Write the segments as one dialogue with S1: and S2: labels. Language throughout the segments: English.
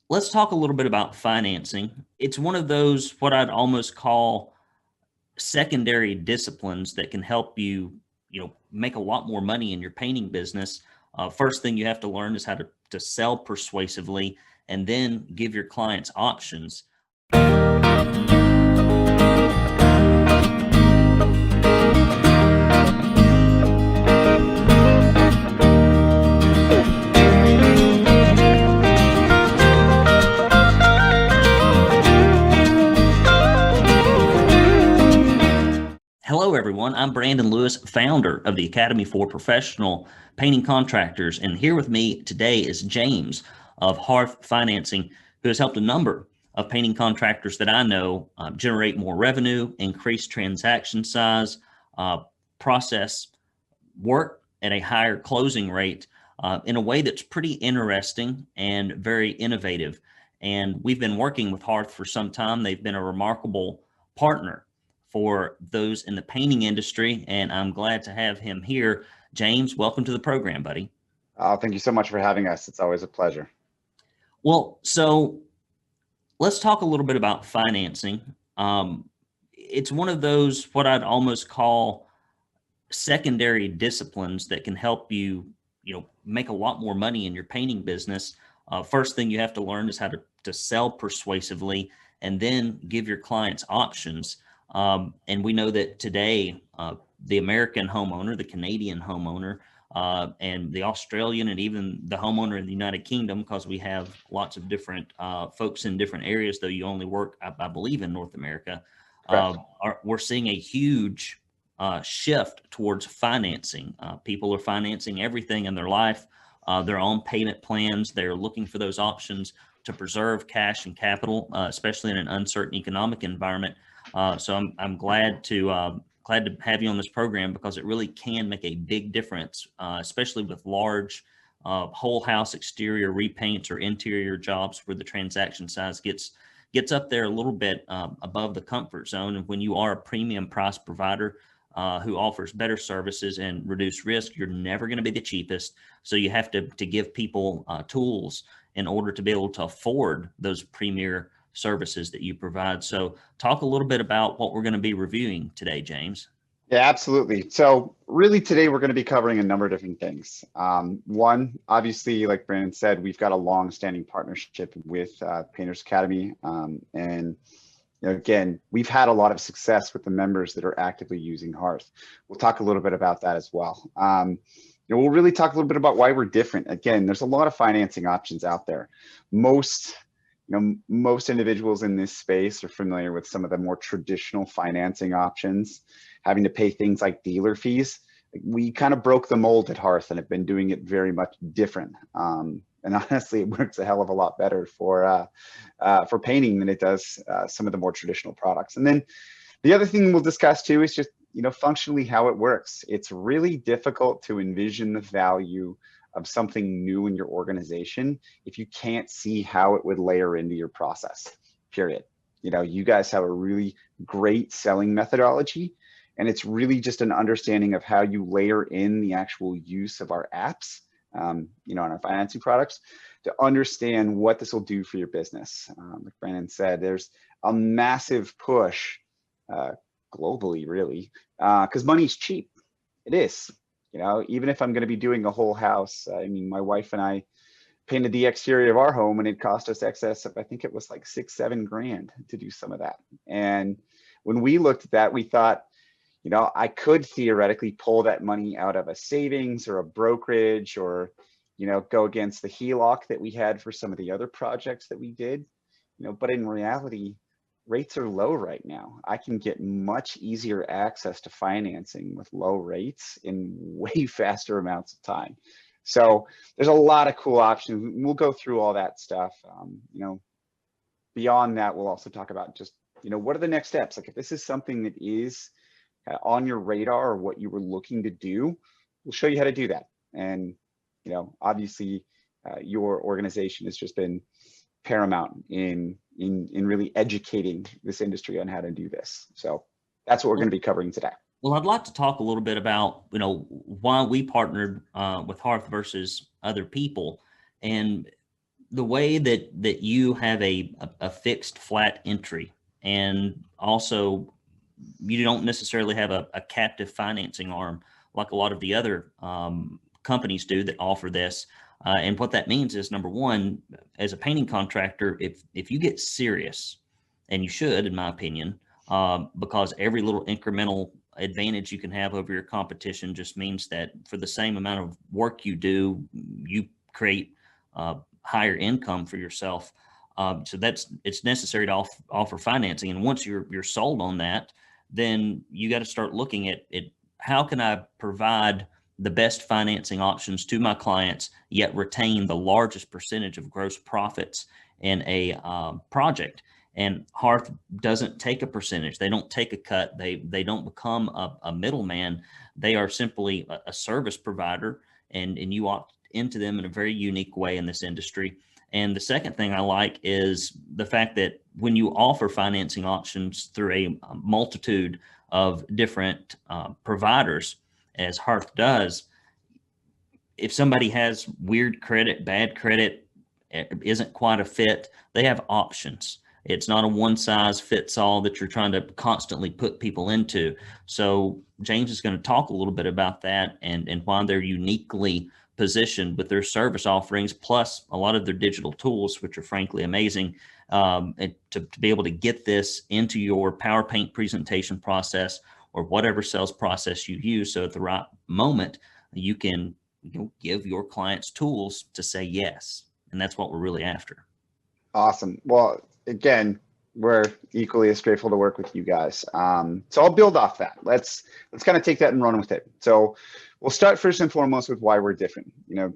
S1: Let's talk a little bit about financing. It's one of those what I'd almost call secondary disciplines that can help you make a lot more money in your painting business. First thing you have to learn is how to sell persuasively and then give your clients options. Hello, everyone. I'm Brandon Lewis, founder of the Academy for Professional Painting Contractors. And here with me today is James of Hearth Financing, who has helped a number of painting contractors that I know generate more revenue, increase transaction size, process work at a higher closing rate in a way that's pretty interesting and very innovative. And we've been working with Hearth for some time. They've been a remarkable partner for those in the painting industry, and I'm glad to have him here. James, welcome to the program, buddy.
S2: Thank you so much for having us. It's always a pleasure.
S1: Well, so let's talk a little bit about financing. It's one of those what I'd almost call secondary disciplines that can help you make a lot more money in your painting business. First thing you have to learn is how to sell persuasively and then give your clients options. And we know that today, the American homeowner, the Canadian homeowner, and the Australian and even the homeowner in the United Kingdom, because we have lots of different folks in different areas, though you only work, I believe, in North America, we're seeing a huge shift towards financing. People are financing everything in their life, their own payment plans. They're looking for those options to preserve cash and capital, especially in an uncertain economic environment. So I'm glad to have you on this program because it really can make a big difference, especially with large whole house exterior repaints or interior jobs where the transaction size gets up there a little bit above the comfort zone. And when you are a premium price provider who offers better services and reduced risk, you're never going to be the cheapest. So you have to give people tools in order to be able to afford those premier services that you provide. So talk a little bit about what we're going to be reviewing today, James.
S2: Yeah, absolutely. So really today we're going to be covering a number of different things. One, obviously, like Brandon said, we've got a long-standing partnership with Painters Academy. And again, we've had a lot of success with the members that are actively using Hearth. We'll talk a little bit about that as well. We'll really talk a little bit about why we're different. Again, there's a lot of financing options out there. Most individuals in this space are familiar with some of the more traditional financing options, having to pay things like dealer fees. We kind of broke the mold at Hearth and have been doing it very much different. And honestly, it works a hell of a lot better for painting than it does some of the more traditional products. And then the other thing we'll discuss too is just, functionally how it works. It's really difficult to envision the value of something new in your organization if you can't see how it would layer into your process, period. You guys have a really great selling methodology, and it's really just an understanding of how you layer in the actual use of our apps, on our financing products to understand what this will do for your business. Like Brandon said, there's a massive push globally, really, because money's cheap. It is. Even if I'm going to be doing a whole house, I mean, my wife and I painted the exterior of our home and it cost us excess of, I think it was like $6-7 grand to do some of that. And when we looked at that, we thought, I could theoretically pull that money out of a savings or a brokerage or, go against the HELOC that we had for some of the other projects that we did, but in reality, rates are low right now. I can get much easier access to financing with low rates in way faster amounts of time. So there's a lot of cool options. We'll go through all that stuff. Beyond that, we'll also talk about just, what are the next steps? Like if this is something that is on your radar or what you were looking to do, we'll show you how to do that. And, obviously your organization has just been paramount in really educating this industry on how to do this. So that's what we're going to be covering today.
S1: Well, I'd like to talk a little bit about, why we partnered with Hearth versus other people. And the way that you have a fixed flat entry, and also you don't necessarily have a captive financing arm like a lot of the other companies do that offer this. And what that means is, number one, as a painting contractor, if you get serious, and you should, in my opinion, because every little incremental advantage you can have over your competition just means that for the same amount of work you do, you create higher income for yourself. So it's necessary to offer financing. And once you're sold on that, then you got to start looking at how can I provide the best financing options to my clients, yet retain the largest percentage of gross profits in a project. And Hearth doesn't take a percentage. They don't take a cut. They don't become a middleman. They are simply a service provider, and you opt into them in a very unique way in this industry. And the second thing I like is the fact that when you offer financing options through a multitude of different providers, as Hearth does, if somebody has weird credit, bad credit, isn't quite a fit, they have options. It's not a one size fits all that you're trying to constantly put people into. So James is going to talk a little bit about that, and why they're uniquely positioned with their service offerings, plus a lot of their digital tools, which are frankly amazing, and to be able to get this into your Power Paint presentation process or whatever sales process you use. So at the right moment, you can give your clients tools to say yes. And that's what we're really after.
S2: Awesome. Well, again, we're equally as grateful to work with you guys. So I'll build off that. Let's kind of take that and run with it. So we'll start first and foremost with why we're different. You know,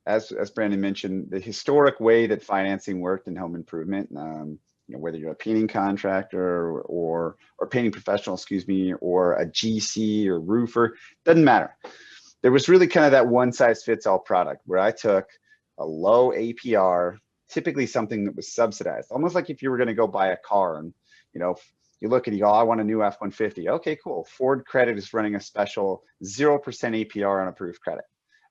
S2: as Brandon mentioned, the historic way that financing worked in home improvement, you know, whether you're a painting contractor or painting professional, excuse me, or a GC or roofer, doesn't matter. There was really kind of that one size fits all product where I took a low APR, typically something that was subsidized, almost like if you were going to go buy a car and, you know, you look at it, you go, I want a new F-150. Okay, cool. Ford Credit is running a special 0% APR on approved credit.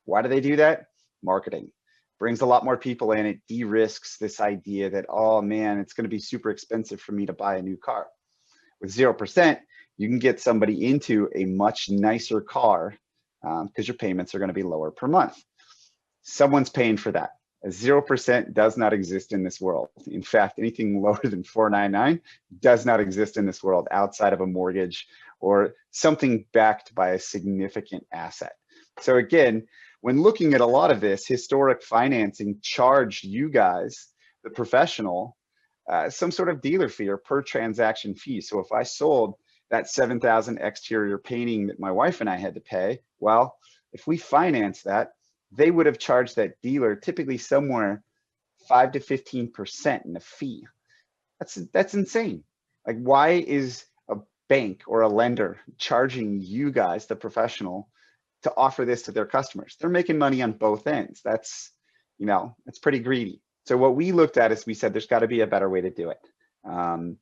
S2: Why do they do that? Marketing. Brings a lot more people in. It de-risks this idea that, oh man, it's going to be super expensive for me to buy a new car. With 0%, you can get somebody into a much nicer car because your payments are going to be lower per month. Someone's paying for that. A 0% does not exist in this world. In fact, anything lower than 4.99 does not exist in this world outside of a mortgage or something backed by a significant asset. So again, when looking at a lot of this, historic financing charged you guys, the professional, some sort of dealer fee or per transaction fee. So if I sold that 7,000 exterior painting that my wife and I had to pay, well, if we finance that, they would have charged that dealer typically somewhere 5 to 15% in a fee. That's insane. Like, why is a bank or a lender charging you guys, the professional, to offer this to their customers? They're making money on both ends. That's, you know, it's pretty greedy. So what we looked at is we said there's got to be a better way to do it, and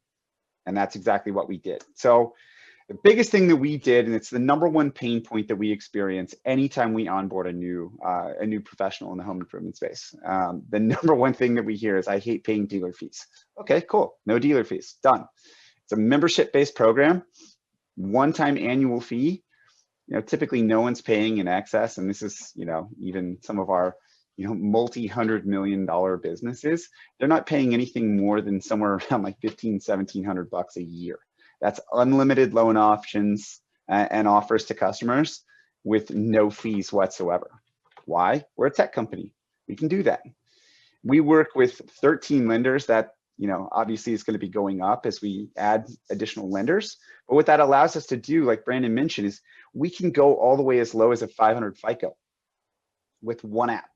S2: that's exactly what we did. So the biggest thing that we did, and it's the number one pain point that we experience anytime we onboard a new professional in the home improvement space. The number one thing that we hear is, I hate paying dealer fees. Okay, cool. No dealer fees. Done. It's a membership-based program, one-time annual fee. You know, typically no one's paying in excess, and this is, you know, even some of our, you know, multi-$100 million businesses, they're not paying anything more than somewhere around like $1,500-$1,700 a year. That's unlimited loan options and offers to customers with no fees whatsoever. Why? We're a tech company. We can do that. We work with 13 lenders. That, you know, obviously is going to be going up as we add additional lenders. But what that allows us to do, like Brandon mentioned, is we can go all the way as low as a 500 FICO with one app.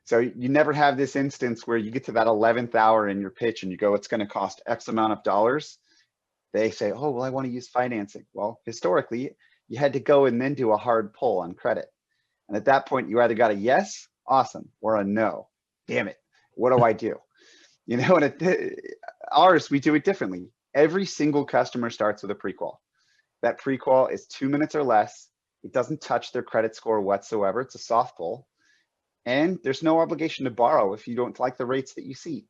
S2: So you never have this instance where you get to that 11th hour in your pitch and you go, it's going to cost X amount of dollars. They say, oh, well, I want to use financing. Well, historically, you had to go and then do a hard pull on credit. And at that point, you either got a yes, awesome, or a no. Damn it, what do I do? You know, and ours, we do it differently. Every single customer starts with a pre-qual. That pre-qual is 2 minutes or less. It doesn't touch their credit score whatsoever. It's a soft pull. and there's no obligation to borrow if you don't like the rates that you see.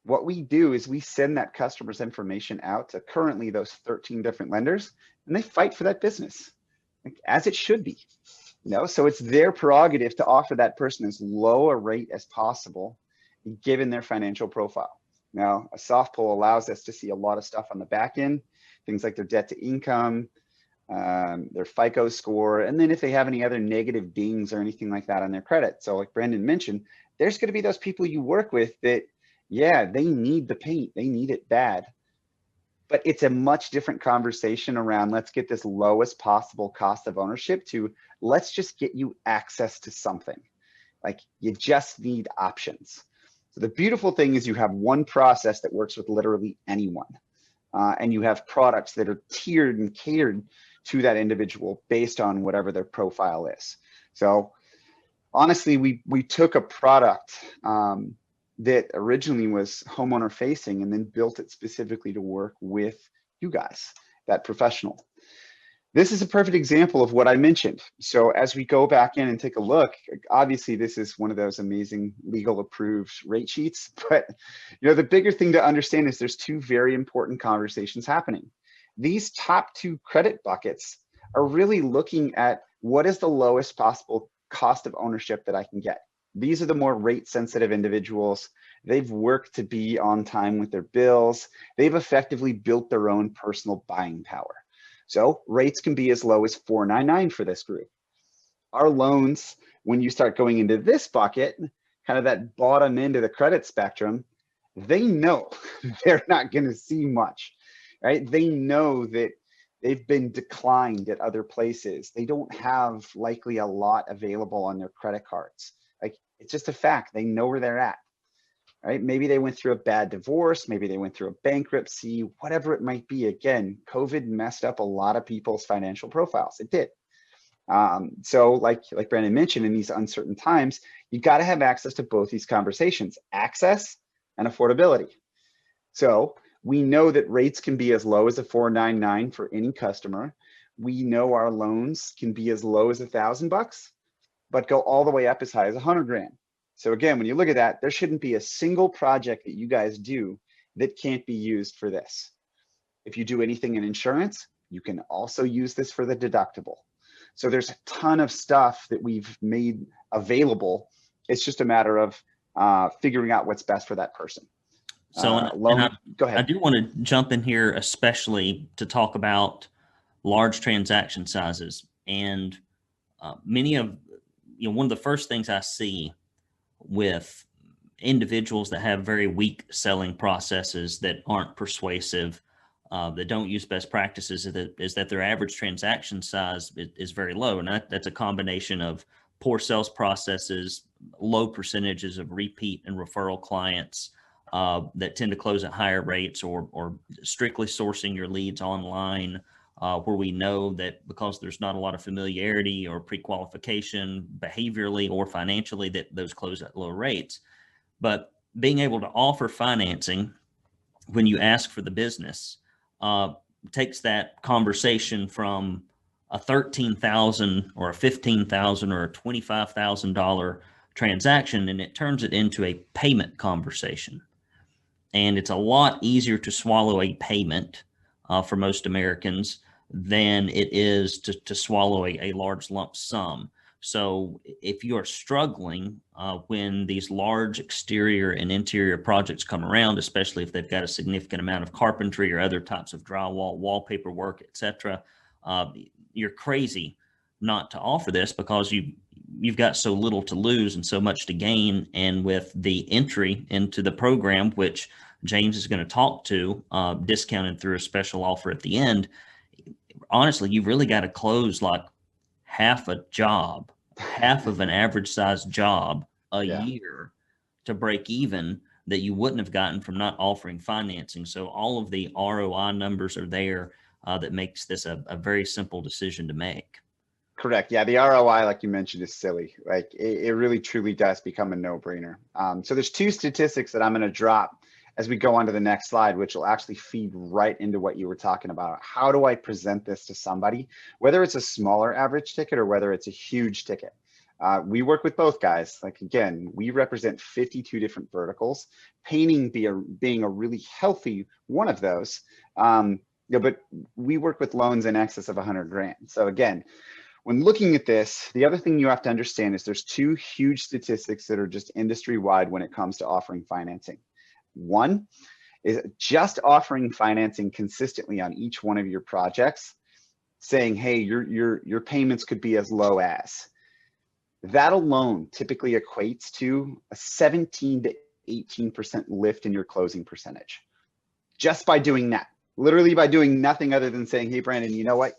S2: What we do is we send that customer's information out to currently those 13 different lenders, and they fight for that business, like, as it should be. So it's their prerogative to offer that person as low a rate as possible, given their financial profile. Now, a soft pull allows us to see a lot of stuff on the back end, things like their debt to income, their FICO score, and then if they have any other negative dings or anything like that on their credit. So like Brandon mentioned, there's going to be those people you work with that, yeah, they need the paint, they need it bad. But it's a much different conversation around, let's get this lowest possible cost of ownership to, let's just get you access to something. Like, you just need options. So the beautiful thing is you have one process that works with literally anyone. And you have products that are tiered and catered to that individual based on whatever their profile is. So honestly, we took a product that originally was homeowner facing and then built it specifically to work with you guys, that professional. This is a perfect example of what I mentioned. So as we go back in and take a look, obviously this is one of those amazing legal approved rate sheets, but the bigger thing to understand is there's two very important conversations happening. These top two credit buckets are really looking at what is the lowest possible cost of ownership that I can get. These are the more rate sensitive individuals. They've worked to be on time with their bills. They've effectively built their own personal buying power. So rates can be as low as 4.99 for this group. Our loans, when you start going into this bucket, kind of that bottom end of the credit spectrum, they know they're not going to see much, right? They know that they've been declined at other places. They don't have likely a lot available on their credit cards. Like, it's just a fact. They know where they're at, right? Maybe they went through a bad divorce. Maybe they went through a bankruptcy, whatever it might be. Again, COVID messed up a lot of people's financial profiles. It did. So like Brandon mentioned, in these uncertain times, you got to have access to both these conversations, access and affordability. So we know that rates can be as low as a 4.99 for any customer. We know our loans can be as low as $1,000, but go all the way up as high as 100 grand. So again, when you look at that, there shouldn't be a single project that you guys do that can't be used for this. If you do anything in insurance, you can also use this for the deductible. So there's a ton of stuff that we've made available. It's just a matter of figuring out what's best for that person.
S1: So,
S2: go ahead.
S1: I do want to jump in here, especially to talk about large transaction sizes. And many of, one of the first things I see with individuals that have very weak selling processes that aren't persuasive, that don't use best practices, is that their average transaction size is very low. And that's a combination of poor sales processes, low percentages of repeat and referral clients that tend to close at higher rates, or strictly sourcing your leads online, where we know that because there's not a lot of familiarity or pre-qualification behaviorally or financially, that those close at low rates. But being able to offer financing when you ask for the business takes that conversation from a $13,000 or a $15,000 or a $25,000 transaction, and it turns it into a payment conversation. And it's a lot easier to swallow a payment for most Americans than it is to swallow a large lump sum. So if you are struggling when these large exterior and interior projects come around, especially if they've got a significant amount of carpentry or other types of drywall, wallpaper work, etc., you're crazy not to offer this, because you've got so little to lose and so much to gain. And with the entry into the program, which James is going to talk to, discounted through a special offer at the end, honestly, you've really got to close like half a job, half of an average sized job a year to break even, that you wouldn't have gotten from not offering financing. So all of the ROI numbers are there, that makes this a very simple decision to make.
S2: Correct. Yeah, the ROI, like you mentioned, is silly. Like, it really truly does become a no-brainer. So there's two statistics that I'm going to drop as we go on to the next slide, which will actually feed right into what you were talking about. How do I present this to somebody, whether it's a smaller average ticket or whether it's a huge ticket? We work with both guys. Like, again, we represent 52 different verticals, painting being a really healthy one of those. But we work with loans in excess of 100 grand. So again, when looking at this, the other thing you have to understand is there's two huge statistics that are just industry wide when it comes to offering financing. One is just offering financing consistently on each one of your projects, saying, hey, your payments could be as low as. That alone typically equates to a 17 to 18% lift in your closing percentage. Just by doing that, literally by doing nothing other than saying, hey, Brandon, you know what?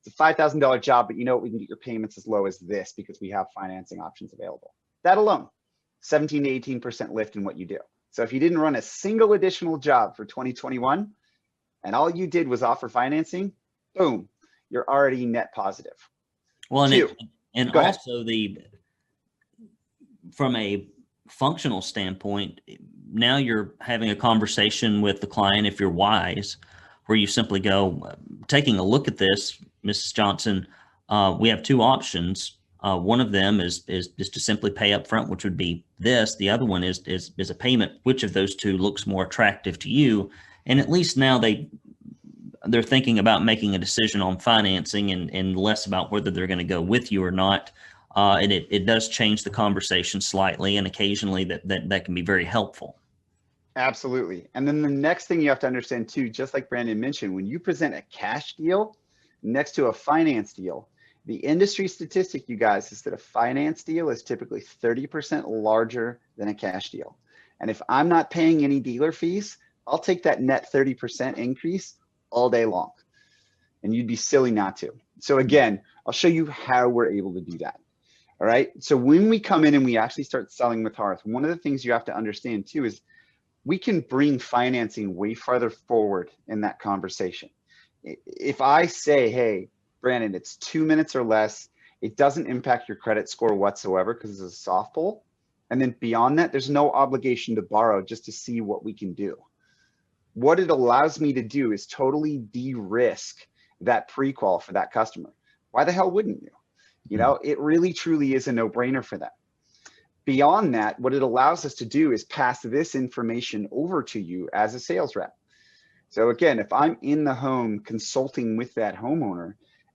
S2: It's a $5,000 job, but you know what? We can get your payments as low as this because we have financing options available. That alone, 17 to 18% lift in what you do. So if you didn't run a single additional job for 2021 and all you did was offer financing, boom, you're already net positive.
S1: Well, and
S2: Go ahead.
S1: also from a functional standpoint, now you're having a conversation with the client, if you're wise, where you simply go, taking a look at this, Mrs. Johnson, we have two options. One of them is to simply pay up front, which would be this. The other one is a payment. Which of those two looks more attractive to you? And at least now they're thinking about making a decision on financing and less about whether they're going to go with you or not. And it does change the conversation slightly, and occasionally that can be very helpful.
S2: Absolutely. And then the next thing you have to understand too, just like Brandon mentioned, when you present a cash deal next to a finance deal, the industry statistic, you guys, is that a finance deal is typically 30% larger than a cash deal. And if I'm not paying any dealer fees, I'll take that net 30% increase all day long. And you'd be silly not to. So again, I'll show you how we're able to do that. All right. So when we come in and we actually start selling with Hearth, one of the things you have to understand too is we can bring financing way farther forward in that conversation. If I say, hey, Brandon, it's 2 minutes or less, it doesn't impact your credit score whatsoever because it's a soft pull. And then beyond that, there's no obligation to borrow just to see what we can do. What it allows me to do is totally de-risk that pre-qual for that customer. Why the hell wouldn't you? You know, it really truly is a no-brainer for them. Beyond that, what it allows us to do is pass this information over to you as a sales rep. So again, if I'm in the home consulting with that homeowner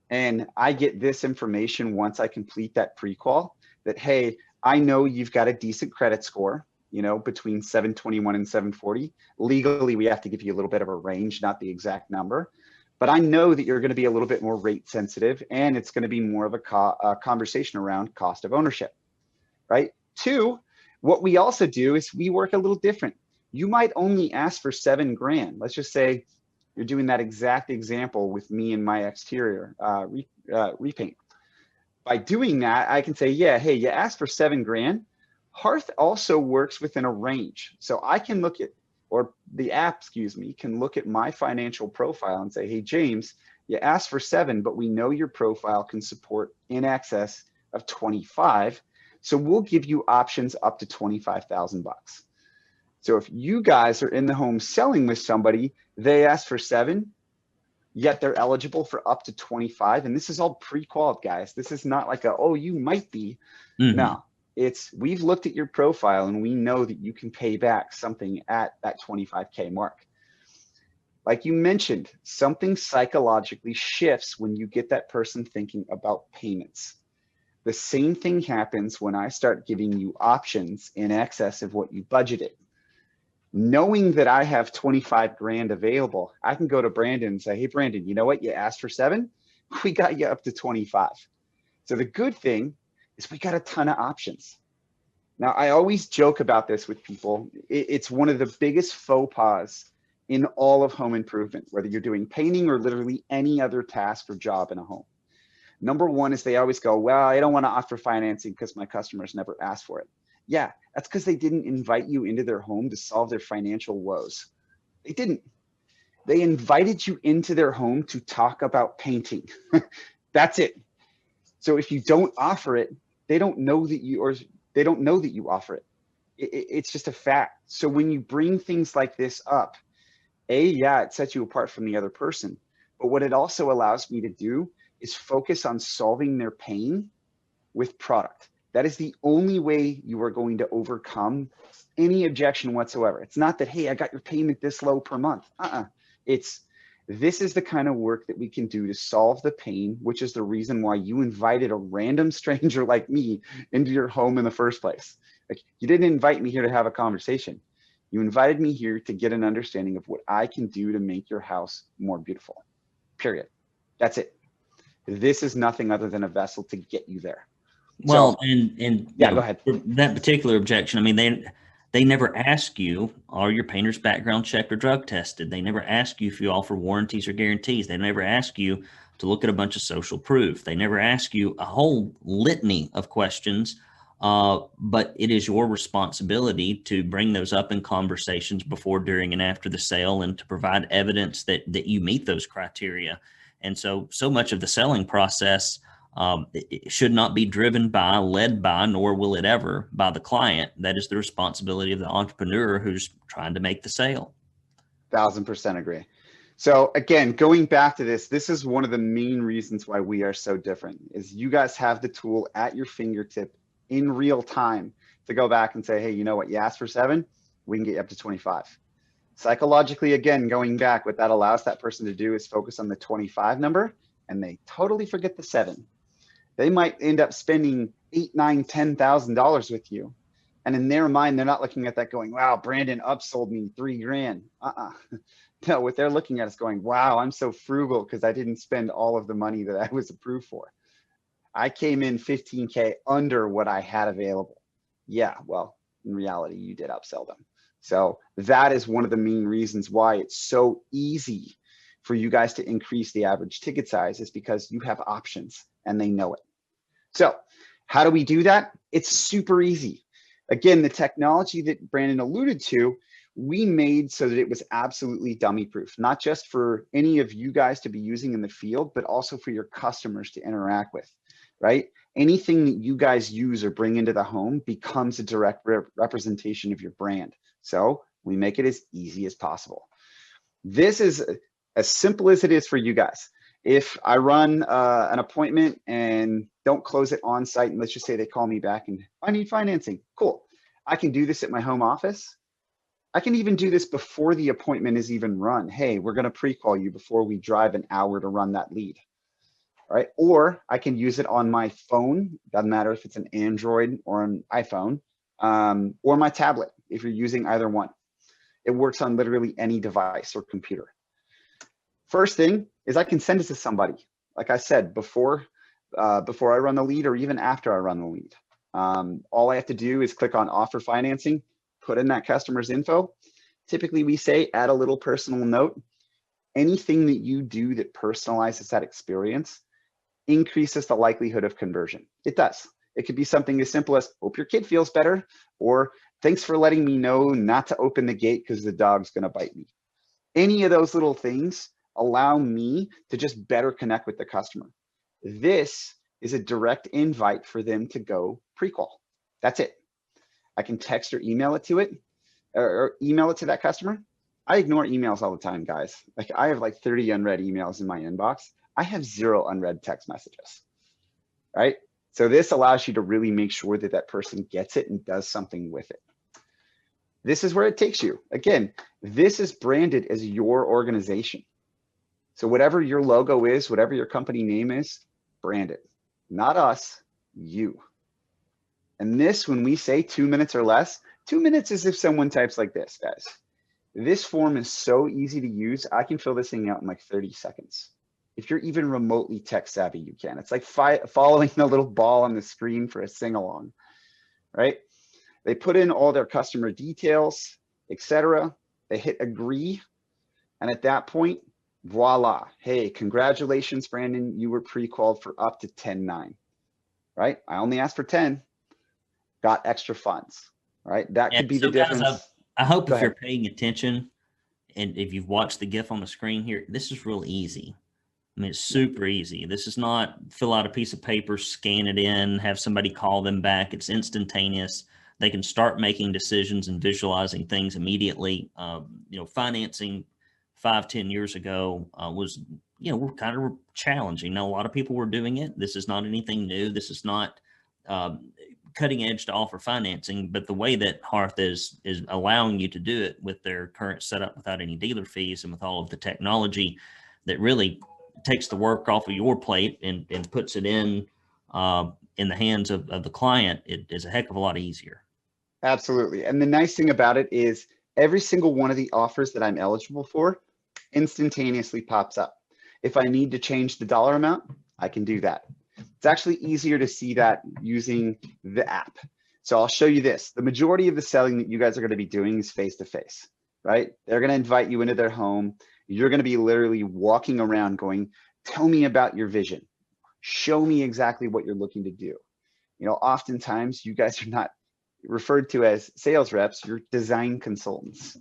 S2: and I get this information once I complete that pre-qual, that, hey, I know you've got a decent credit score, you know, between 721 and 740. Legally, we have to give you a little bit of a range, not the exact number. But I know that you're going to be a little bit more rate sensitive, and it's going to be more of a conversation around cost of ownership, right? Two, what we also do is we work a little different. You might only ask for 7 grand. Let's just say you're doing that exact example with me and my exterior repaint. By doing that, I can say, yeah, hey, you asked for 7 grand. Hearth also works within a range. So I can look at, or the app, excuse me, can look at my financial profile and say, hey, James, you asked for 7, but we know your profile can support in excess of 25. So we'll give you options up to 25,000 bucks. So if you guys are in the home selling with somebody, they ask for 7, yet they're eligible for up to 25. And this is all pre-qualified, guys. This is not like oh, you might be. No, it's, we've looked at your profile and we know that you can pay back something at that 25K mark. Like you mentioned, something psychologically shifts when you get that person thinking about payments. The same thing happens when I start giving you options in excess of what you budgeted. Knowing that I have 25 grand available, I can go to Brandon and say, hey, Brandon, you know what? You asked for 7, we got you up to 25. So the good thing is we got a ton of options. Now, I always joke about this with people. It's one of the biggest faux pas in all of home improvement, whether you're doing painting or literally any other task or job in a home. Number one is they always go, well, I don't want to offer financing because my customers never asked for it. Yeah, that's because they didn't invite you into their home to solve their financial woes. They didn't. They invited you into their home to talk about painting. That's it. So if you don't offer it, they don't know that you, or they don't know that you offer it. It's just a fact. So when you bring things like this up, yeah, it sets you apart from the other person. But what it also allows me to do is focus on solving their pain with product. That is the only way you are going to overcome any objection whatsoever. It's not that, hey, I got your payment this low per month. It's, this is the kind of work that we can do to solve the pain, which is the reason why you invited a random stranger like me into your home in the first place. Like, you didn't invite me here to have a conversation. You invited me here to get an understanding of what I can do to make your house more beautiful, period. That's it. This is nothing other than a vessel to get you there.
S1: Well,
S2: So,
S1: and
S2: yeah, go ahead.
S1: that particular objection, I mean, they never ask you, are your painters background checked or drug tested? They never ask you if you offer warranties or guarantees. They never ask you to look at a bunch of social proof. They never ask you a whole litany of questions. But it is your responsibility to bring those up in conversations before, during, and after the sale, and to provide evidence that you meet those criteria. And so much of the selling process it should not be driven by, led by, nor will it ever by the client. That is the responsibility of the entrepreneur who's trying to make the sale.
S2: 1000% agree. So again, going back to this, this is one of the main reasons why we are so different, is you guys have the tool at your fingertip in real time to go back and say, hey, you know what, you asked for 7, we can get you up to 25. Psychologically, again, going back, what that allows that person to do is focus on the 25 number, and they totally forget the 7. They might end up spending $8,000, $9,000, $10,000 with you. And in their mind, they're not looking at that going, wow, Brandon upsold me $3,000. No, what they're looking at is going, wow, I'm so frugal because I didn't spend all of the money that I was approved for. I came in 15K under what I had available. Yeah, well, in reality, you did upsell them. So that is one of the main reasons why it's so easy for you guys to increase the average ticket size, is because you have options and they know it. So how do we do that? It's super easy. Again, the technology that Brandon alluded to, we made so that it was absolutely dummy proof, not just for any of you guys to be using in the field, but also for your customers to interact with, right? Anything that you guys use or bring into the home becomes a direct representation of your brand. So we make it as easy as possible. This is as simple as it is for you guys. If I run an appointment and don't close it on site, and let's just say they call me back and I need financing, cool. I can do this at my home office. I can even do this before the appointment is even run. Hey, we're gonna pre-call you before we drive an hour to run that lead, all right? Or I can use it on my phone. Doesn't matter if it's an Android or an iPhone, or my tablet, if you're using either one. It works on literally any device or computer. First thing is I can send it to somebody. Like I said, before I run the lead, or even after I run the lead. All I have to do is click on offer financing, put in that customer's info. Typically we say add a little personal note. Anything that you do that personalizes that experience increases the likelihood of conversion. It does. It could be something as simple as, hope your kid feels better, or thanks for letting me know not to open the gate because the dog's gonna bite me. Any of those little things allow me to just better connect with the customer. This is a direct invite for them to go pre-qual. That's it. I can text or email it to it, or email it to that customer. I ignore emails all the time, guys. Like, I have like 30 unread emails in my inbox. I have 0 unread text messages, right? So this allows you to really make sure that that person gets it and does something with it. This is where it takes you. Again, this is branded as your organization. So whatever your logo is, whatever your company name is, brand it. Not us, you. And this, when we say 2 minutes or less, 2 minutes is if someone types like this, guys. This form is so easy to use. I can fill this thing out in like 30 seconds. If you're even remotely tech savvy, you can. It's like following the little ball on the screen for a sing-along, right? They put in all their customer details, etc. They hit agree. And at that point, voila. Hey, congratulations, Brandon. You were pre-qualified for up to 10.9, right? I only asked for 10, got extra funds, right? That could be the difference.
S1: Guys, I hope if you're paying attention and if you've watched the GIF on the screen here, this is real easy. I mean, it's super easy. This is not fill out a piece of paper, scan it in, have somebody call them back. It's instantaneous. They can start making decisions and visualizing things immediately. Financing 5-10 years ago was, kind of challenging. Now, a lot of people were doing it. This is not anything new. This is not cutting edge to offer financing, but the way that Hearth is allowing you to do it with their current setup without any dealer fees and with all of the technology that really takes the work off of your plate and puts it in the hands of the client, it is a heck of a lot easier.
S2: Absolutely. And the nice thing about it is every single one of the offers that I'm eligible for instantaneously pops up. If I need to change the dollar amount, I can do that. It's actually easier to see that using the app. So I'll show you this. The majority of the selling that you guys are going to be doing is face-to-face, right? They're going to invite you into their home. You're going to be literally walking around going, tell me about your vision. Show me exactly what you're looking to do. You know, oftentimes you guys are not referred to as sales reps, you're design consultants,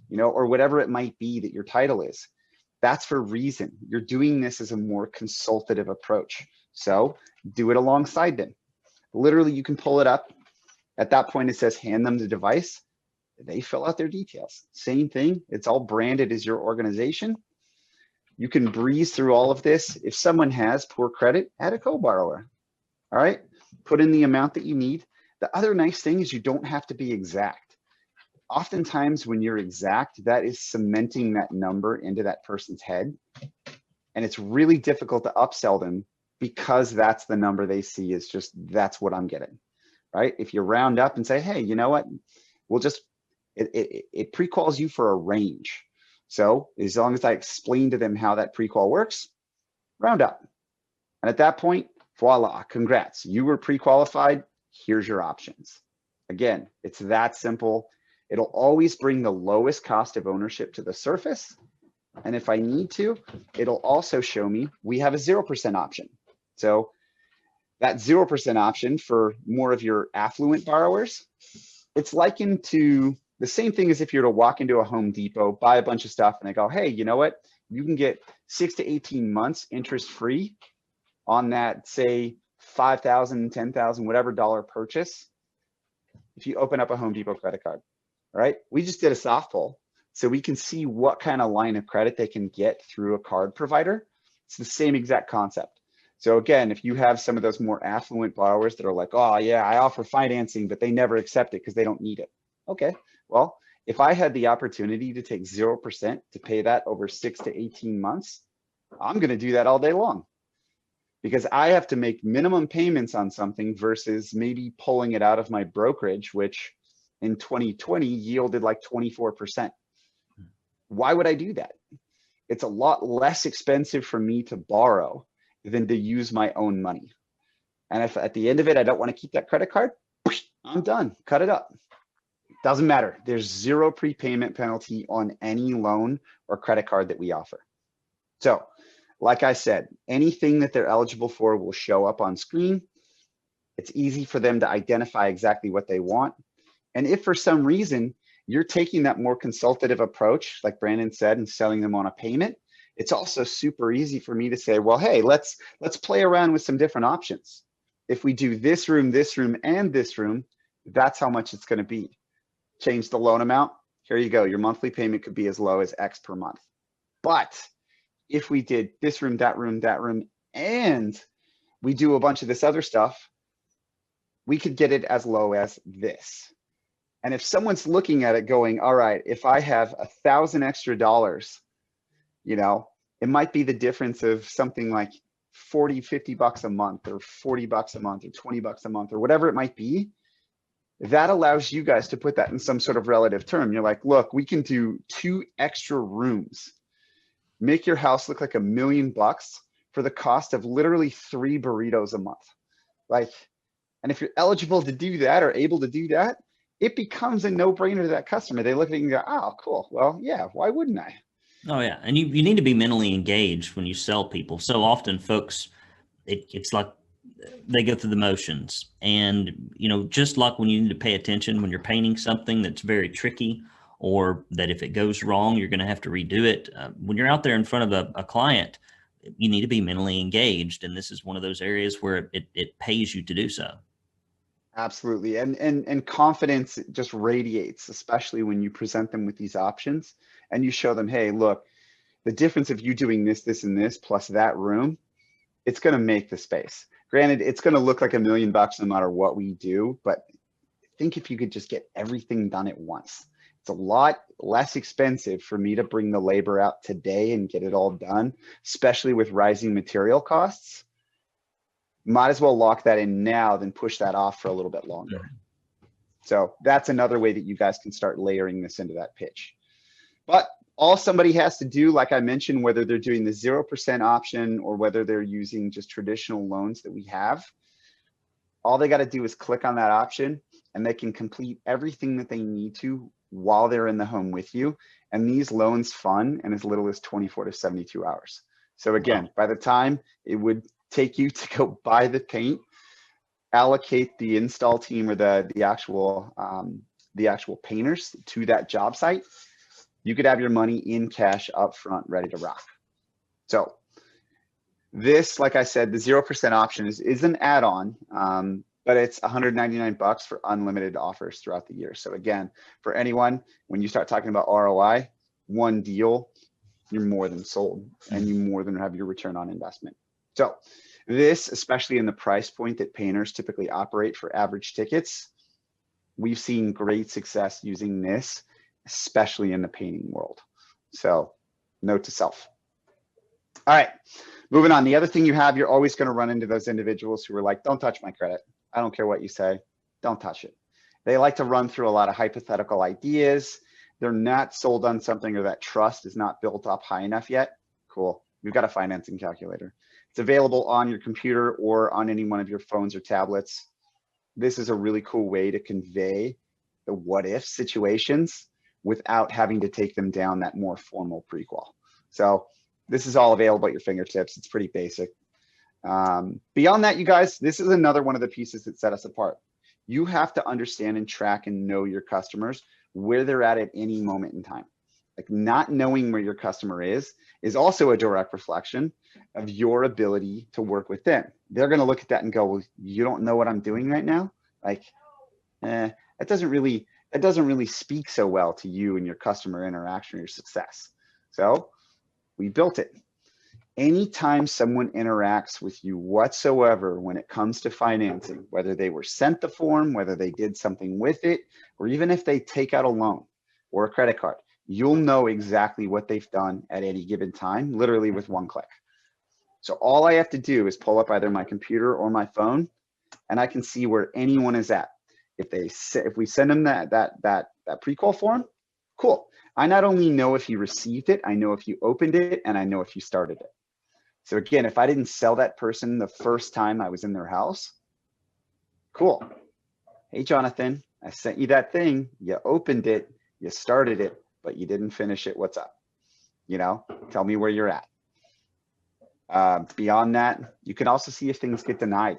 S2: you know, or whatever it might be that your title is. That's for a reason. You're doing this as a more consultative approach. So do it alongside them. Literally, you can pull it up. At that point, it says hand them the device. They fill out their details. Same thing. It's all branded as your organization. You can breeze through all of this. If someone has poor credit, add a co-borrower. All right. Put in the amount that you need. The other nice thing is you don't have to be exact. Oftentimes when you're exact, that is cementing that number into that person's head. And it's really difficult to upsell them because that's the number they see is just, that's what I'm getting, right? If you round up and say, hey, you know what? We'll just, it pre-quals you for a range. So as long as I explain to them how that pre-qual works, round up. And at that point, voila, congrats. You were pre-qualified. Here's your options. Again, it's that simple. It'll always bring the lowest cost of ownership to the surface. And if I need to, it'll also show me we have a 0% option. So that 0% option for more of your affluent borrowers, it's likened to the same thing as if you were to walk into a Home Depot, buy a bunch of stuff, and they go, hey, you know what? You can get 6 to 18 months interest-free on that, say, $5,000, $10,000, whatever dollar purchase, if you open up a Home Depot credit card, all right? We just did a soft poll, so we can see what kind of line of credit they can get through a card provider. It's the same exact concept. So again, if you have some of those more affluent borrowers that are like, oh yeah, I offer financing, but they never accept it because they don't need it. Okay, well, if I had the opportunity to take 0% to pay that over 6 to 18 months, I'm gonna do that all day long, because I have to make minimum payments on something versus maybe pulling it out of my brokerage, which in 2020 yielded like 24%. Why would I do that? It's a lot less expensive for me to borrow than to use my own money. And if at the end of it, I don't want to keep that credit card, I'm done, cut it up. Doesn't matter. There's 0 prepayment penalty on any loan or credit card that we offer. So like I said, anything that they're eligible for will show up on screen. It's easy for them to identify exactly what they want. And if for some reason you're taking that more consultative approach, like Brandon said, and selling them on a payment, it's also super easy for me to say, well, hey, let's play around with some different options. If we do this room, and this room, that's how much it's going to be. Change the loan amount. Here you go. Your monthly payment could be as low as X per month. But if we did this room, and we do a bunch of this other stuff, we could get it as low as this. And if someone's looking at it going, all right, if I have $1,000 extra dollars, you know, it might be the difference of something like 40, 50 bucks a month, or 40 bucks a month, or 20 bucks a month, or whatever it might be. That allows you guys to put that in some sort of relative term. You're like, look, we can do 2 extra rooms, make your house look like $1 million for the cost of literally 3 burritos a month. Like, and if you're eligible to do that or able to do that, it becomes a no-brainer to that customer. They look at it and go, oh, cool. Well, yeah, why wouldn't I?
S1: Oh yeah, and you need to be mentally engaged when you sell people. So often folks, it's like they go through the motions, and just like when you need to pay attention when you're painting something that's very tricky, or that if it goes wrong you're going to have to redo it. When you're out there in front of a client, you need to be mentally engaged, and this is one of those areas where it pays you to do so.
S2: Absolutely. And confidence just radiates, especially when you present them with these options and you show them, hey, look, the difference of you doing this, this, and this plus that room, it's going to make the space. Granted, it's going to look like $1 million no matter what we do, but think if you could just get everything done at once. It's a lot less expensive for me to bring the labor out today and get it all done, especially with rising material costs. Might as well lock that in now than push that off for a little bit longer. So that's another way that you guys can start layering this into that pitch. But all somebody has to do, like I mentioned, whether they're doing the 0% option or whether they're using just traditional loans that we have, all they got to do is click on that option and they can complete everything that they need to while they're in the home with you. And these loans fund in as little as 24 to 72 hours. So again, by the time it would take you to go buy the paint, allocate the install team or the actual painters to that job site, you could have your money in cash up front, ready to rock. So this, like I said, the 0% option is an add-on, but it's $199 for unlimited offers throughout the year. So again, for anyone, when you start talking about ROI, one deal, you're more than sold and you more than have your return on investment. So this, especially in the price point that painters typically operate for average tickets, we've seen great success using this, especially in the painting world. So note to self. All right, moving on. The other thing you have, you're always going to run into those individuals who are like, don't touch my credit. I don't care what you say. Don't touch it. They like to run through a lot of hypothetical ideas. They're not sold on something, or that trust is not built up high enough yet. Cool. We've got a financing calculator. It's available on your computer or on any one of your phones or tablets. This is a really cool way to convey the what if situations without having to take them down that more formal prequal. So this is all available at your fingertips. It's pretty basic. Beyond that, you guys, this is another one of the pieces that set us apart. You have to understand and track and know your customers, where they're at any moment in time. Like, not knowing where your customer is also a direct reflection of your ability to work with them. They're going to look at that and go, well, you don't know what I'm doing right now. Like, that doesn't really speak so well to you and your customer interaction or your success. So we built it. Anytime someone interacts with you whatsoever when it comes to financing, whether they were sent the form, whether they did something with it, or even if they take out a loan or a credit card, you'll know exactly what they've done at any given time, literally with one click. So all I have to do is pull up either my computer or my phone, and I can see where anyone is at. If we send them that pre-qual form, cool. I not only know if you received it, I know if you opened it, and I know if you started it. So again, if I didn't sell that person the first time I was in their house, cool. Hey, Jonathan, I sent you that thing. You opened it, you started it, but you didn't finish it. What's up? You know, tell me where you're at. Beyond that, you can also see if things get denied.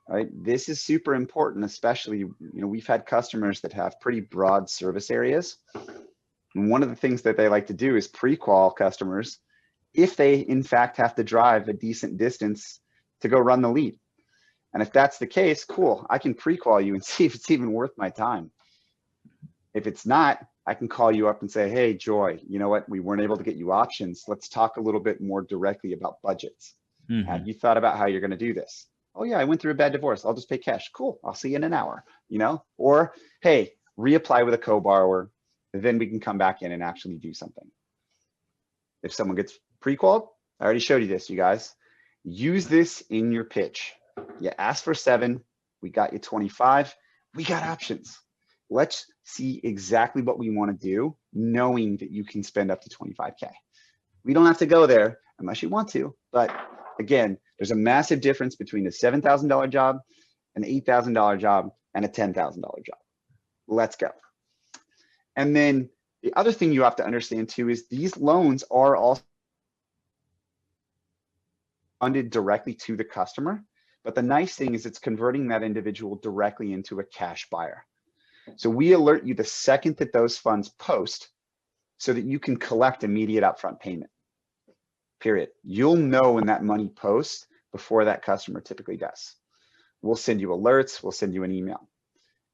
S2: Right? This is super important, especially, we've had customers that have pretty broad service areas. And one of the things that they like to do is pre-qual customers if they in fact have to drive a decent distance to go run the lead. And if that's the case, cool, I can pre-qual you and see if it's even worth my time. If it's not, I can call you up and say, hey, Joy, you know what? We weren't able to get you options. Let's talk a little bit more directly about budgets. Mm-hmm. Have you thought about how you're going to do this? Oh yeah, I went through a bad divorce. I'll just pay cash. Cool. I'll see you in an hour, or hey, reapply with a co-borrower. Then we can come back in and actually do something. If someone gets pre-qualified, I already showed you this, you guys. Use this in your pitch. You asked for 7, we got you 25, we got options. Let's see exactly what we want to do, knowing that you can spend up to 25K. We don't have to go there unless you want to, but again, there's a massive difference between a $7,000 job, an $8,000 job, and a $10,000 job. Let's go. And then the other thing you have to understand too is these loans are also funded directly to the customer. But the nice thing is it's converting that individual directly into a cash buyer. So we alert you the second that those funds post so that you can collect immediate upfront payment, period. You'll know when that money posts before that customer typically does. We'll send you alerts, we'll send you an email.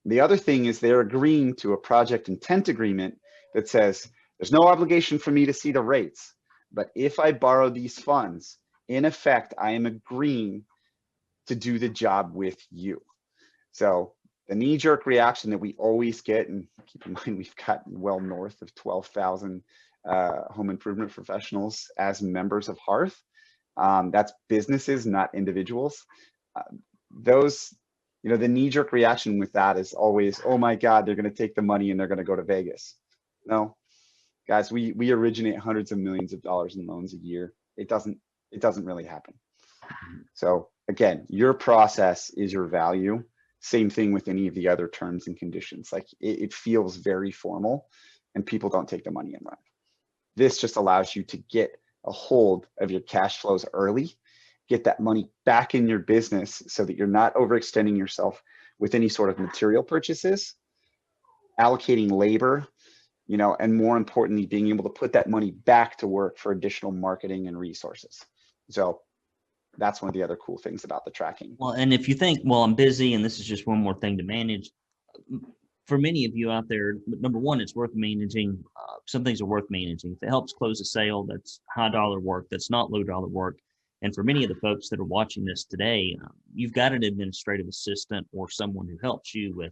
S2: The other thing is they're agreeing to a project intent agreement that says there's no obligation for me to see the rates, but if I borrow these funds, in effect, I am agreeing to do the job with you. So the knee-jerk reaction that we always get, and keep in mind, we've got well north of 12,000 home improvement professionals as members of Hearth. That's businesses, not individuals. Those, the knee-jerk reaction with that is always, oh my God, they're going to take the money and they're going to go to Vegas. No, guys, we originate hundreds of millions of dollars in loans a year. It doesn't really happen. So again, your process is your value. Same thing with any of the other terms and conditions. Like it feels very formal and people don't take the money and run. This just allows you to get a hold of your cash flows early, get that money back in your business so that you're not overextending yourself with any sort of material purchases, allocating labor, and more importantly, being able to put that money back to work for additional marketing and resources. So that's one of the other cool things about the tracking.
S1: Well, and if you think, well, I'm busy and this is just one more thing to manage, for many of you out there, number one, it's worth managing. Some things are worth managing. If it helps close a sale, that's high dollar work, that's not low dollar work. And for many of the folks that are watching this today, you've got an administrative assistant or someone who helps you with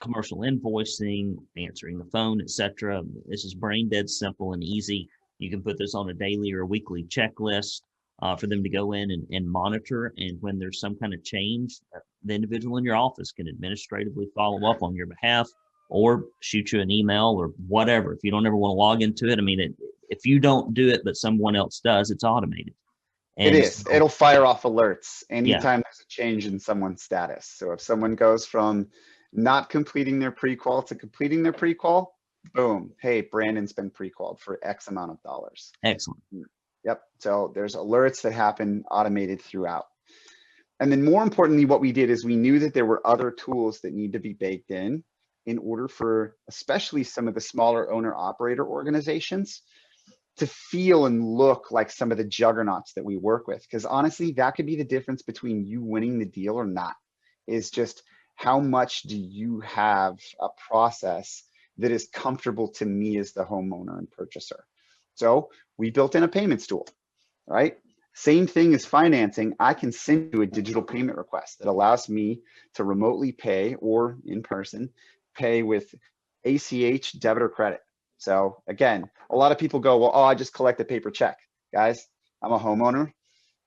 S1: commercial invoicing, answering the phone, etc. This is brain dead simple and easy. You can put this on a daily or a weekly checklist for them to go in and monitor. And when there's some kind of change, the individual in your office can administratively follow up on your behalf or shoot you an email or whatever. If you don't ever want to log into it, I mean, if you don't do it, but someone else does, it's automated.
S2: And it is. So, it'll fire off alerts anytime there's a change in someone's status. So if someone goes from not completing their pre-qual to completing their pre-qual, boom, hey, Brandon's been pre-qualified for X amount of dollars.
S1: Excellent.
S2: Yep. So there's alerts that happen automated throughout. And then more importantly, what we did is we knew that there were other tools that need to be baked in order for especially some of the smaller owner operator organizations to feel and look like some of the juggernauts that we work with. Because honestly, that could be the difference between you winning the deal or not, is just how much do you have a process that is comfortable to me as the homeowner and purchaser. So we built in a payments tool, right? Same thing as financing. I can send you a digital payment request that allows me to remotely pay or in person pay with ACH, debit or credit. So again, a lot of people go, well, oh, I just collect a paper check. Guys, I'm a homeowner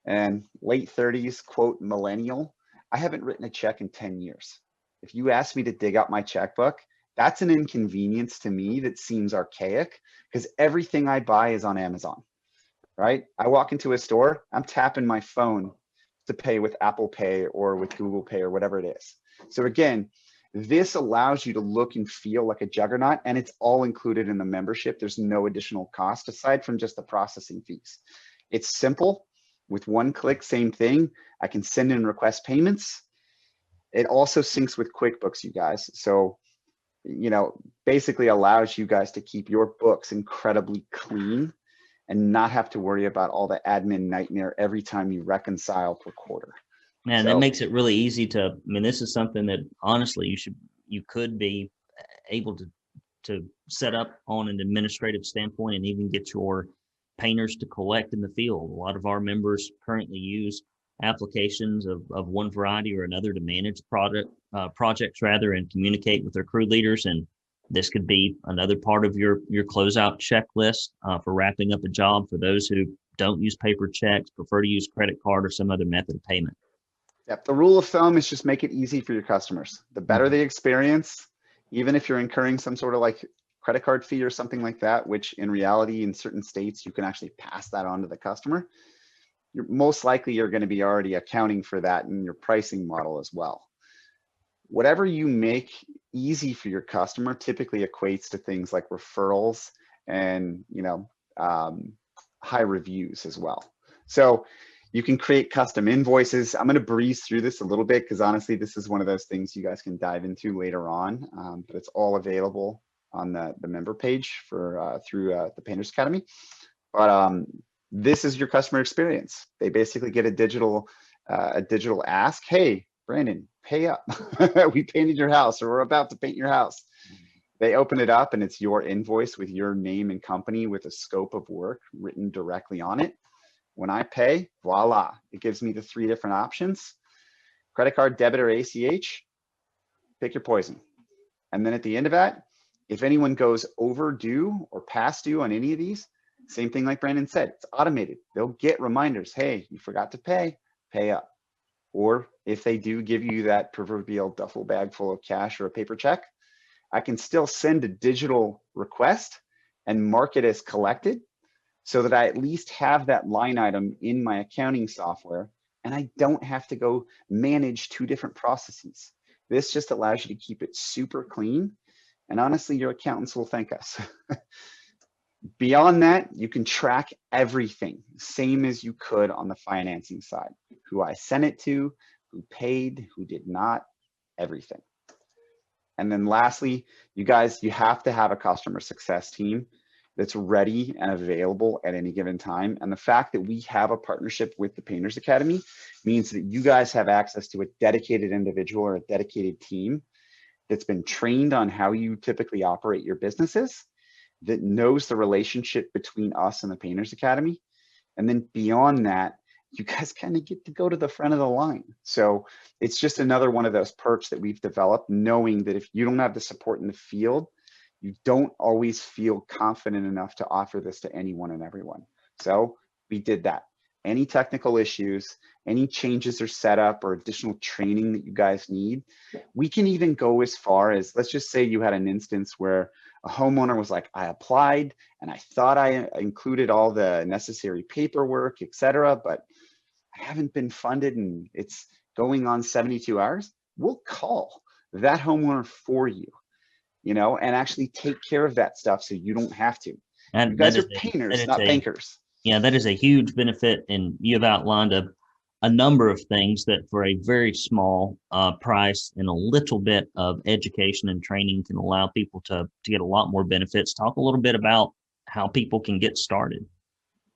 S2: and late 30s, quote, millennial. I haven't written a check in 10 years. If you ask me to dig out my checkbook, that's an inconvenience to me that seems archaic because everything I buy is on Amazon, right? I walk into a store, I'm tapping my phone to pay with Apple Pay or with Google Pay or whatever it is. So again, this allows you to look and feel like a juggernaut, and it's all included in the membership. There's no additional cost aside from just the processing fees. It's simple. With one click, same thing. I can send and request payments. It also syncs with QuickBooks, you guys. So, basically allows you guys to keep your books incredibly clean and not have to worry about all the admin nightmare every time you reconcile per quarter.
S1: And that makes it really easy to, this is something that honestly you could be able to set up on an administrative standpoint and even get your painters to collect in the field. A lot of our members currently use applications of one variety or another to manage projects and communicate with their crew leaders. And this could be another part of your closeout checklist for wrapping up a job for those who don't use paper checks, prefer to use credit card or some other method of payment.
S2: Yep. The rule of thumb is just make it easy for your customers. The better the experience, even if you're incurring some sort of like credit card fee or something like that, which in reality, in certain states, you can actually pass that on to the customer. You're most likely you're going to be already accounting for that in your pricing model as well. Whatever you make easy for your customer typically equates to things like referrals and, high reviews as well. So you can create custom invoices. I'm going to breeze through this a little bit because honestly, this is one of those things you guys can dive into later on, but it's all available on the member page for through the Painters Academy. But this is your customer experience. They basically get a digital ask. Hey, Brandon, pay up. We painted your house, or we're about to paint your house. They open it up and it's your invoice with your name and company with a scope of work written directly on it. When I pay, voila, it gives me the 3 different options. credit card, debit, or ACH, pick your poison. And then at the end of that, if anyone goes overdue or past due on any of these, same thing like Brandon said, it's automated. They'll get reminders. Hey, you forgot to pay up. Or if they do give you that proverbial duffel bag full of cash or a paper check, I can still send a digital request and mark it as collected so that I at least have that line item in my accounting software and I don't have to go manage 2 different processes. This just allows you to keep it super clean. And honestly, your accountants will thank us. Beyond that, you can track everything, same as you could on the financing side. Who I sent it to, who paid, who did not, everything. And then lastly, you guys, you have to have a customer success team that's ready and available at any given time. And the fact that we have a partnership with the Painters Academy means that you guys have access to a dedicated individual or a dedicated team that's been trained on how you typically operate your businesses, that knows the relationship between us and the Painters Academy. And then beyond that, you guys kind of get to go to the front of the line. So it's just another one of those perks that we've developed, knowing that if you don't have the support in the field, you don't always feel confident enough to offer this to anyone and everyone. So we did that. Any technical issues, any changes or setup or additional training that you guys need, we can even go as far as, let's just say you had an instance where a homeowner was like, I applied and I thought I included all the necessary paperwork, etc., but I haven't been funded and it's going on 72 hours. We'll call that homeowner for you, you know, and actually take care of that stuff so you don't have to.
S1: And
S2: you guys are painters, not bankers.
S1: Yeah, that is a huge benefit. And you've outlined a number of things that for a very small price and a little bit of education and training can allow people to get a lot more benefits. Talk a little bit about how people can get started.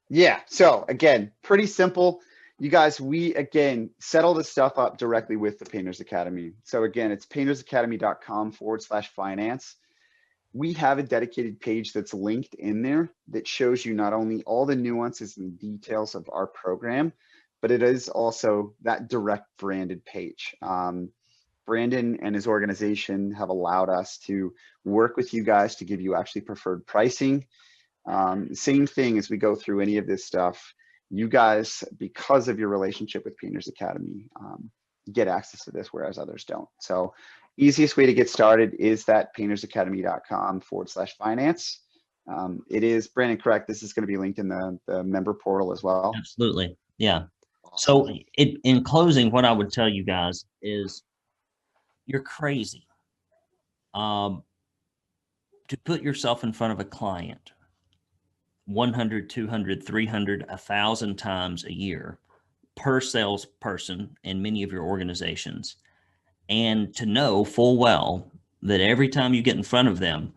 S2: Yeah, so again, pretty simple. You guys, we again set all this stuff up directly with the Painters Academy. So again, it's paintersacademy.com/finance. We have a dedicated page that's linked in there that shows you not only all the nuances and details of our program, but it is also that direct branded page. Brandon and his organization have allowed us to work with you guys to give you actually preferred pricing. Same thing as we go through any of this stuff, you guys, because of your relationship with Painters Academy, get access to this, whereas others don't. So easiest way to get started is that paintersacademy.com/finance. It is, Brandon, correct, this is going to be linked in the member portal as well.
S1: Absolutely. Yeah. So in closing, what I would tell you guys is you're crazy to put yourself in front of a client 100, 200, 300, 1,000 times a year per salesperson in many of your organizations, and to know full well that every time you get in front of them,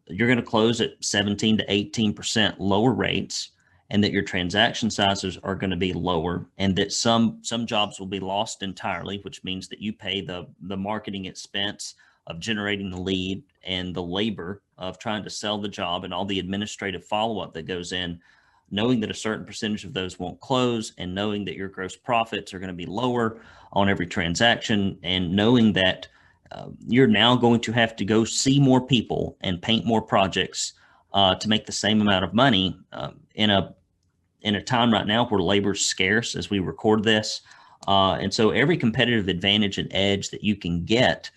S1: you're going to close at 17 to 18% lower rates, and that your transaction sizes are going to be lower, and that some jobs will be lost entirely, which means that you pay the marketing expense of generating the lead and the labor of trying to sell the job and all the administrative follow-up that goes in, knowing that a certain percentage of those won't close, and knowing that your gross profits are going to be lower on every transaction, and knowing that you're now going to have to go see more people and paint more projects to make the same amount of money in a time right now where labor's scarce as we record this. And so every competitive advantage and edge that you can get,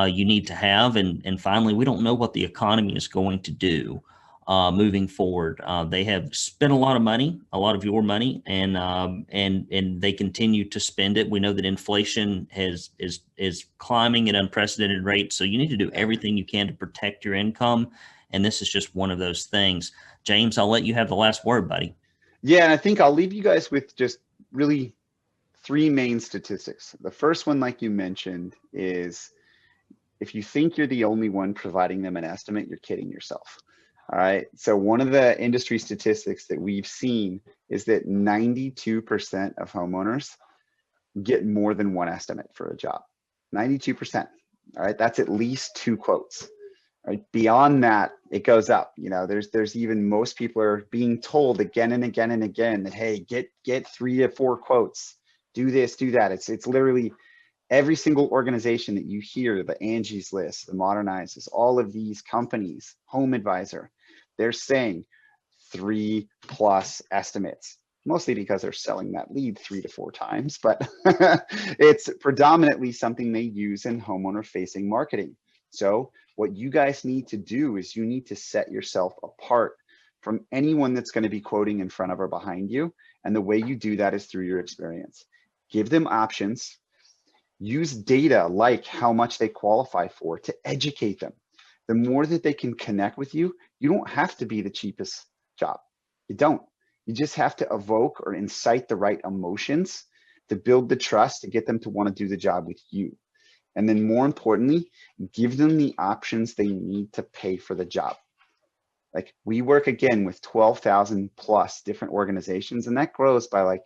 S1: you need to have. And finally, we don't know what the economy is going to do moving forward. They have spent a lot of money, a lot of your money, and they continue to spend it. We know that inflation is climbing at unprecedented rates. So you need to do everything you can to protect your income. And this is just one of those things. James, I'll let you have the last word, buddy.
S2: Yeah, and I think I'll leave you guys with just really 3 main statistics. The first one, like you mentioned, is if you think you're the only one providing them an estimate, you're kidding yourself. All right. So one of the industry statistics that we've seen is that 92% of homeowners get more than one estimate for a job. 92%. All right. That's at least 2 quotes. Right. Beyond that, it goes up. You know, there's even, most people are being told again and again and again that, hey, get 3 to 4 quotes, do this, do that. It's literally Every single organization that you hear, the Angie's List, the Modernizes, all of these companies, Home Advisor, they're saying 3+ estimates, mostly because they're selling that lead 3 to 4 times, but it's predominantly something they use in homeowner facing marketing. So what you guys need to do is you need to set yourself apart from anyone that's going to be quoting in front of or behind you. And the way you do that is through your experience. Give them options. Use data like how much they qualify for to educate them. The more that they can connect with you, you don't have to be the cheapest job. You don't. You just have to evoke or incite the right emotions to build the trust to get them to want to do the job with you. And then more importantly, give them the options they need to pay for the job. Like we work again with 12,000 plus different organizations, and that grows by like,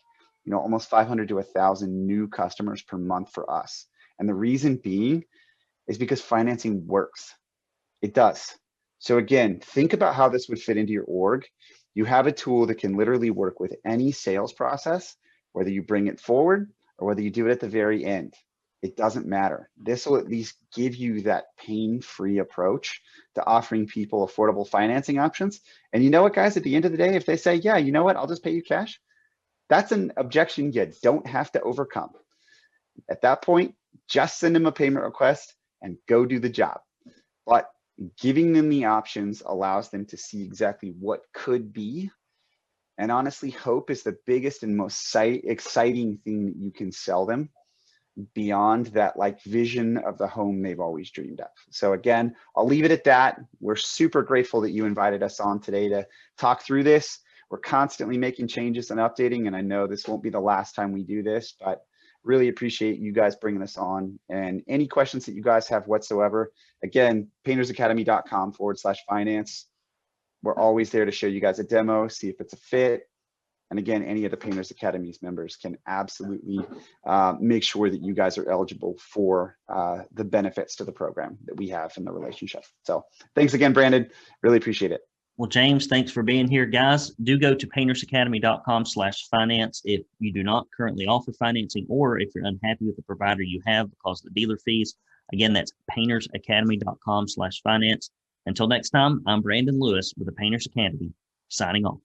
S2: almost 500 to 1,000 new customers per month for us. And the reason being is because financing works. It does. So again, think about how this would fit into your org. You have a tool that can literally work with any sales process, whether you bring it forward or whether you do it at the very end. It doesn't matter. This will at least give you that pain-free approach to offering people affordable financing options. And you know what, guys, at the end of the day, if they say, yeah, you know what, I'll just pay you cash, that's an objection you don't have to overcome. At that point, just send them a payment request and go do the job. But giving them the options allows them to see exactly what could be. And honestly, hope is the biggest and most exciting thing that you can sell them beyond that like vision of the home they've always dreamed of. So again, I'll leave it at that. We're super grateful that you invited us on today to talk through this. We're constantly making changes and updating, and I know this won't be the last time we do this, but really appreciate you guys bringing us on. And any questions that you guys have whatsoever, again, paintersacademy.com/finance. We're always there to show you guys a demo, see if it's a fit. And again, any of the Painters Academy's members can absolutely make sure that you guys are eligible for the benefits to the program that we have in the relationship. So thanks again, Brandon. Really appreciate it.
S1: Well, James, thanks for being here. Guys, do go to paintersacademy.com/finance if you do not currently offer financing, or if you're unhappy with the provider you have because of the dealer fees. Again, that's paintersacademy.com/finance. Until next time, I'm Brandon Lewis with the Painters Academy, signing off.